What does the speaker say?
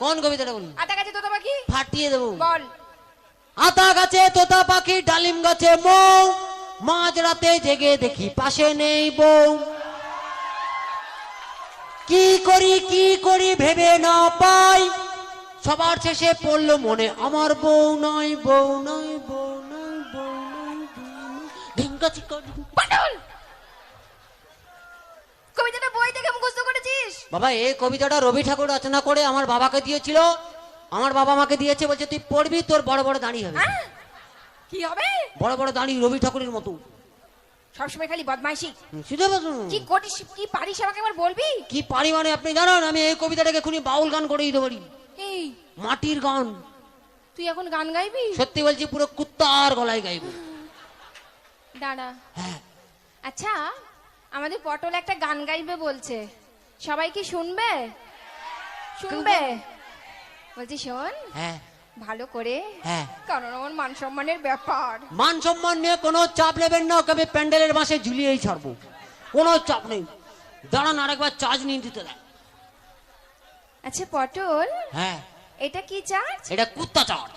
কোন কবিতাটা বলুন? আতা গাছে তোতা পাখি। ফাটিয়ে দেবো। বল। আতা গাছে তোতা পাখি, ডালিম গাছে মৌ, মাঝ রাতে জেগে দেখি পাশে নেই বউ। কি করি ভেবে না পাই, সবার শেষে পড়লো মনে আমার বউ নয়, বউ নয়, বউ নয়, বউ নয়, ঢিঙ্কা চিকা। কবিতাটা বই থেকে মুখস্থ করেছিস? বাবা এই কবিতাটা রবি ঠাকুর রচনা করে আমার বাবাকে দিয়েছিল, আমার বাবা আমাকে দিয়েছে, বলছে তুই পড়বি, তোর বড় বড় দাঁড়ি হবে। কি হবে? বড় বড় দাঁড়ি রবি ঠাকুরের মতো। সবসময় খালি বদমাইশি। কি করিস, কি পারিস আমাকে একবার বলবি? কি পারি মানে আপনি জানেন আমি এই কবিতাটাকে এখনই বাউল গান করে দিতে পারি। এই মাটির গান। তুই এখন গান গাইবি? সত্যি বলছি পুরো কুত্তার গলায় গাইব। দাঁড়া। হ্যাঁ। আচ্ছা আমাদের পটল একটা গান গাইবে বলছে, সবাই কি শুনবে? শুনবে? বলছি শোন। হ্যাঁ ভালো করে। হ্যাঁ। কারণ আমার মান সম্মানের ব্যাপার। মান সম্মান নিয়ে কোনো চাপ নেবেন না, ওকে আমি প্যান্ডেলের বাসে ঝুলিয়েই ছাড়বো, কোনো চাপ নেই। দাঁড়ান আরেকবার চার্জ নিয়ে দিতে দেন। আচ্ছা পটল, হ্যাঁ এটা কি চার্জ? এটা কুত্তা চার্জ।